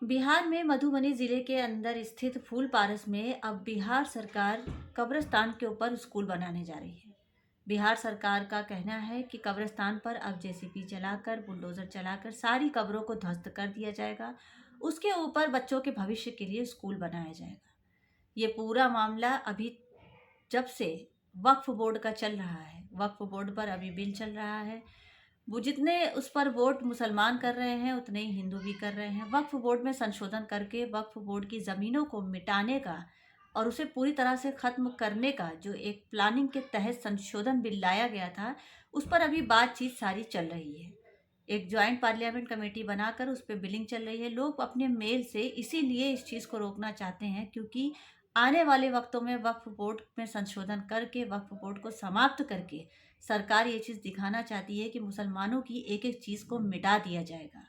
बिहार में मधुबनी जिले के अंदर स्थित फूल पारस में अब बिहार सरकार कब्रिस्तान के ऊपर स्कूल बनाने जा रही है। बिहार सरकार का कहना है कि कब्रिस्तान पर अब जेसीबी चलाकर बुलडोजर चलाकर सारी कब्रों को ध्वस्त कर दिया जाएगा। उसके ऊपर बच्चों के भविष्य के लिए स्कूल बनाया जाएगा। ये पूरा मामला अभी जब से वक्फ बोर्ड का चल रहा है, वक्फ बोर्ड पर अभी बिल चल रहा है। वो जितने उस पर वोट मुसलमान कर रहे हैं उतने ही हिंदू भी कर रहे हैं। वक्फ बोर्ड में संशोधन करके वक्फ बोर्ड की ज़मीनों को मिटाने का और उसे पूरी तरह से ख़त्म करने का जो एक प्लानिंग के तहत संशोधन बिल लाया गया था, उस पर अभी बातचीत सारी चल रही है। एक ज्वाइंट पार्लियामेंट कमेटी बनाकर उस पर बिलिंग चल रही है। लोग अपने मेल से इसीलिए इस चीज़ को रोकना चाहते हैं क्योंकि आने वाले वक्तों में वक्फ बोर्ड में संशोधन करके वक्फ बोर्ड को समाप्त करके सरकार ये चीज़ दिखाना चाहती है कि मुसलमानों की एक एक चीज़ को मिटा दिया जाएगा।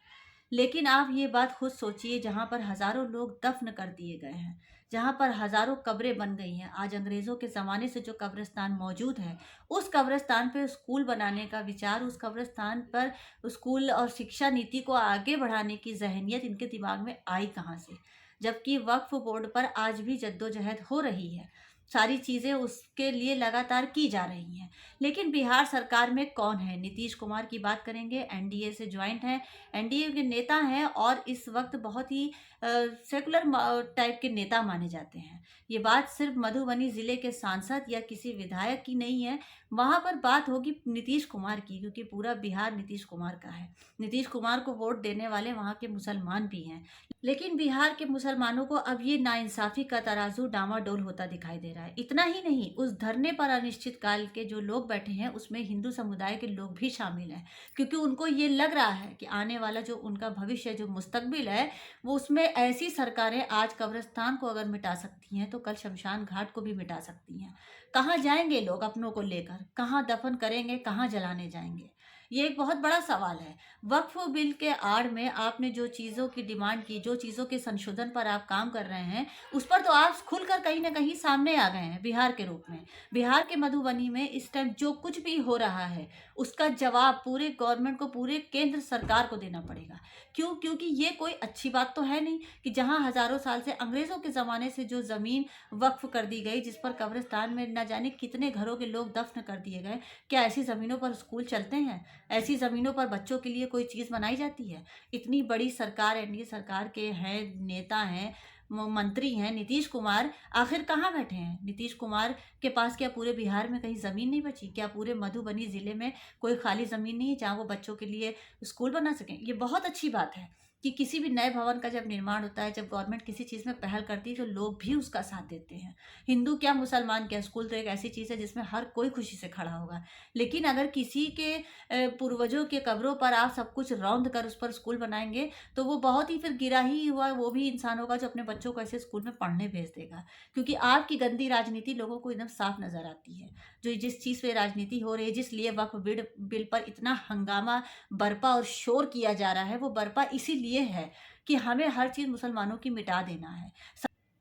लेकिन आप ये बात खुद सोचिए, जहाँ पर हज़ारों लोग दफन कर दिए गए हैं, जहाँ पर हज़ारों कब्रें बन गई हैं, आज अंग्रेज़ों के ज़माने से जो कब्रिस्तान मौजूद है, उस कब्रिस्तान पे स्कूल बनाने का विचार, उस कब्रिस्तान पर स्कूल और शिक्षा नीति को आगे बढ़ाने की ज़हनियत इनके दिमाग में आई कहाँ से? जबकि वक्फ बोर्ड पर आज भी जद्दोजहद हो रही है, सारी चीज़ें उसके लिए लगातार की जा रही हैं। लेकिन बिहार सरकार में कौन है? नीतीश कुमार की बात करेंगे, एनडीए से ज्वाइंट हैं, एनडीए के नेता हैं और इस वक्त बहुत ही सेकुलर टाइप के नेता माने जाते हैं। ये बात सिर्फ मधुबनी ज़िले के सांसद या किसी विधायक की नहीं है, वहाँ पर बात होगी नीतीश कुमार की, क्योंकि पूरा बिहार नीतीश कुमार का है। नीतीश कुमार को वोट देने वाले वहाँ के मुसलमान भी हैं। लेकिन बिहार के मुसलमानों को अब ये नाइंसाफ़ी का तराजू डामाडोल होता दिखाई दे रहा है। इतना ही नहीं, उस धरने पर अनिश्चित काल के जो लोग बैठे हैं उसमें हिंदू समुदाय के लोग भी शामिल हैं, क्योंकि उनको ये लग रहा है कि आने वाला जो उनका भविष्य, जो मुस्तकबिल है, वो उसमें ऐसी सरकारें आज कब्रिस्तान को अगर मिटा सकती हैं तो कल शमशान घाट को भी मिटा सकती हैं। कहाँ जाएंगे लोग अपनों को लेकर? कहाँ दफन करेंगे? कहाँ जलाने जाएंगे? ये एक बहुत बड़ा सवाल है। वक्फ बिल के आड़ में आपने जो चीज़ों की डिमांड की, जो चीज़ों के संशोधन पर आप काम कर रहे हैं, उस पर तो आप खुलकर कहीं न कहीं सामने आ गए हैं बिहार के रूप में। बिहार के मधुबनी में इस टाइम जो कुछ भी हो रहा है, उसका जवाब पूरे गवर्नमेंट को, पूरे केंद्र सरकार को देना पड़ेगा। क्यों? क्योंकि ये कोई अच्छी बात तो है नहीं कि जहाँ हज़ारों साल से अंग्रेज़ों के ज़माने से जो ज़मीन वक्फ कर दी गई, जिस पर कब्रिस्तान में न जाने कितने घरों के लोग दफ़न कर दिए गए, क्या ऐसी ज़मीनों पर स्कूल चलते हैं? ऐसी ज़मीनों पर बच्चों के लिए कोई चीज़ बनाई जाती है? इतनी बड़ी सरकार, एनडीए सरकार के हैं, नेता हैं, मंत्री हैं, नीतीश कुमार आखिर कहाँ बैठे हैं? नीतीश कुमार के पास क्या पूरे बिहार में कहीं ज़मीन नहीं बची? क्या पूरे मधुबनी ज़िले में कोई खाली ज़मीन नहीं है जहाँ वो बच्चों के लिए स्कूल बना सकें? ये बहुत अच्छी बात है कि किसी भी नए भवन का जब निर्माण होता है, जब गवर्नमेंट किसी चीज़ में पहल करती है तो लोग भी उसका साथ देते हैं। हिंदू क्या, मुसलमान क्या, स्कूल तो एक ऐसी चीज़ है जिसमें हर कोई खुशी से खड़ा होगा। लेकिन अगर किसी के पूर्वजों के कब्रों पर आप सब कुछ रौंद कर उस पर स्कूल बनाएंगे तो वो बहुत ही फिर गिरा ही हुआ वो भी इंसान होगा जो अपने बच्चों को ऐसे स्कूल में पढ़ने भेज देगा। क्योंकि आपकी गंदी राजनीति लोगों को एकदम साफ नज़र आती है। जो जिस चीज़ पे राजनीति हो रही है, जिस लिए वक्फ बिल पर इतना हंगामा बरपा और शोर किया जा रहा है, वो बरपा इसीलिए है कि हमें हर चीज़ मुसलमानों की मिटा देना है।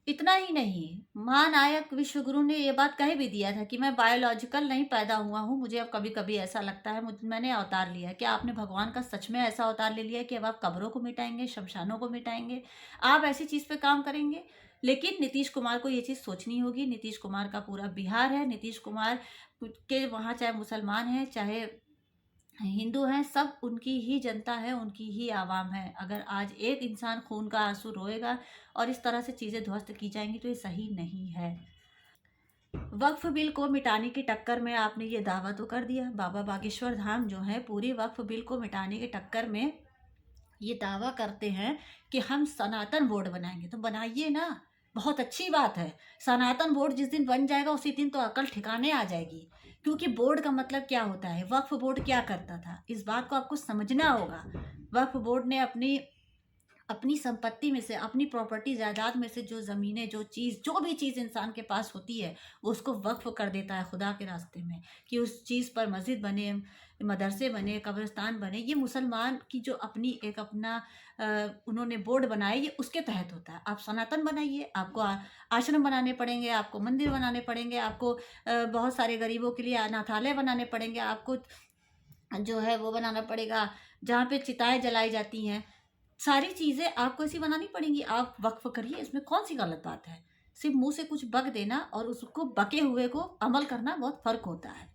इतना ही नहीं, महानायक विश्वगुरु ने ये बात कह भी दिया था कि मैं बायोलॉजिकल नहीं पैदा हुआ हूँ, मुझे अब कभी-कभी ऐसा लगता है मैंने अवतार लिया है। क्या आपने भगवान का सच में ऐसा अवतार ले लिया है कि अब आप कब्रों को मिटाएँगे, शमशानों को मिटाएँगे? आप ऐसी चीज़ पे काम करेंगे? लेकिन नीतीश कुमार को ये चीज़ सोचनी होगी। नीतीश कुमार का पूरा बिहार है, नीतीश कुमार के वहाँ चाहे मुसलमान हैं, चाहे हिंदू हैं, सब उनकी ही जनता है, उनकी ही आवाम है। अगर आज एक इंसान खून का आंसू रोएगा और इस तरह से चीज़ें ध्वस्त की जाएंगी तो ये सही नहीं है। वक्फ बिल को मिटाने की टक्कर में आपने ये दावा तो कर दिया, बाबा बागेश्वर धाम जो है पूरी वक्फ बिल को मिटाने के टक्कर में ये दावा करते हैं कि हम सनातन बोर्ड बनाएंगे। तो बनाइए ना, बहुत अच्छी बात है। सनातन बोर्ड जिस दिन बन जाएगा उसी दिन तो अकल ठिकाने आ जाएगी। क्योंकि बोर्ड का मतलब क्या होता है, वक्फ बोर्ड क्या करता था, इस बात को आपको समझना होगा। वक्फ बोर्ड ने अपनी अपनी संपत्ति में से, अपनी प्रॉपर्टी जायदाद में से जो ज़मीनें, जो भी चीज़ इंसान के पास होती है वो उसको वक्फ कर देता है खुदा के रास्ते में, कि उस चीज़ पर मस्जिद बने, मदरसे बने, कब्रिस्तान बने। ये मुसलमान की जो अपनी एक अपना उन्होंने बोर्ड बनाया, ये उसके तहत होता है। आप सनातन बनाइए, आपको आश्रम बनाने पड़ेंगे, आपको मंदिर बनाने पड़ेंगे, आपको बहुत सारे गरीबों के लिए अनाथालय बनाने पड़ेंगे, आपको जो है वो बनाना पड़ेगा जहाँ पे चिताएं जलाई जाती हैं। सारी चीज़ें आपको ऐसी बनानी पड़ेंगी, आप वक्फ करिए, इसमें कौन सी गलत बात है। सिर्फ मुंह से कुछ बक देना और उसको बके हुए को अमल करना बहुत फर्क होता है।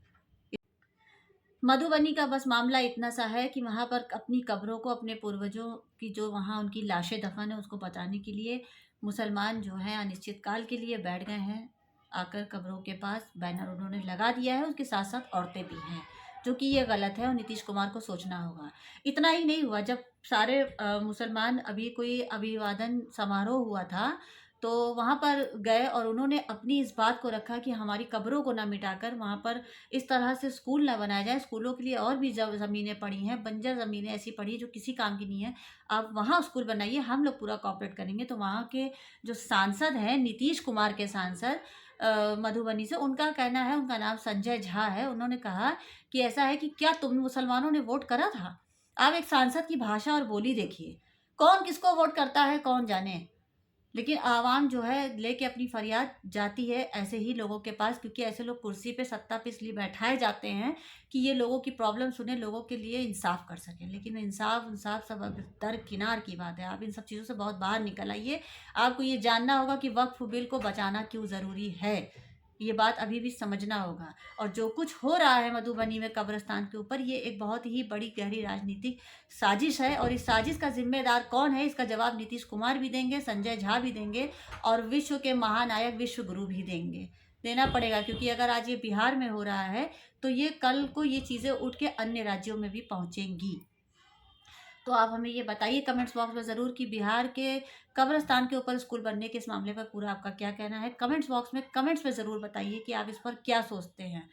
मधुबनी का बस मामला इतना सा है कि वहाँ पर अपनी कब्रों को, अपने पूर्वजों की जो वहाँ उनकी लाशें दफन है उसको बचाने के लिए मुसलमान जो हैं अनिश्चित काल के लिए बैठ गए हैं। आकर कब्रों के पास बैनर उन्होंने लगा दिया है, उसके साथ साथ औरतें भी हैं, जो कि ये गलत है और नीतीश कुमार को सोचना होगा। इतना ही नहीं हुआ, जब सारे मुसलमान अभी कोई अभिवादन समारोह हुआ था तो वहाँ पर गए और उन्होंने अपनी इस बात को रखा कि हमारी कब्रों को ना मिटाकर वहाँ पर इस तरह से स्कूल ना बनाया जाए। स्कूलों के लिए और भी ज़मीनें पड़ी हैं, बंजर ज़मीनें ऐसी पड़ी हैं जो किसी काम की नहीं है। आप वहाँ स्कूल बनाइए, हम लोग पूरा कोऑपरेट करेंगे। तो वहाँ के जो सांसद हैं, नीतीश कुमार के सांसद मधुबनी से, उनका कहना है, उनका नाम संजय झा है। उन्होंने कहा कि ऐसा है कि क्या तुम मुसलमानों ने वोट करा था? आप एक सांसद की भाषा और बोली देखिए। कौन किसको वोट करता है कौन जाने। लेकिन आवाम जो है लेके अपनी फरियाद जाती है ऐसे ही लोगों के पास, क्योंकि ऐसे लोग कुर्सी पे सत्ता पे इसलिए बैठाए जाते हैं कि ये लोगों की प्रॉब्लम सुने, लोगों के लिए इंसाफ कर सकें। लेकिन इंसाफ इंसाफ सब अब दरकिनार की बात है। आप इन सब चीज़ों से बहुत बाहर निकल आइए। आपको ये जानना होगा कि वक्फ बिल को बचाना क्यों ज़रूरी है, ये बात अभी भी समझना होगा। और जो कुछ हो रहा है मधुबनी में कब्रिस्तान के ऊपर, ये एक बहुत ही बड़ी गहरी राजनीतिक साजिश है। और इस साजिश का जिम्मेदार कौन है, इसका जवाब नीतीश कुमार भी देंगे, संजय झा भी देंगे और विश्व के महानायक विश्व गुरु भी देंगे। देना पड़ेगा, क्योंकि अगर आज ये बिहार में हो रहा है तो ये कल को ये चीज़ें उठ के अन्य राज्यों में भी पहुँचेंगी। तो आप हमें ये बताइए कमेंट्स बॉक्स में ज़रूर कि बिहार के कब्रिस्तान के ऊपर स्कूल बनने के इस मामले पर पूरा आपका क्या कहना है। कमेंट्स बॉक्स में कमेंट्स में ज़रूर बताइए कि आप इस पर क्या सोचते हैं।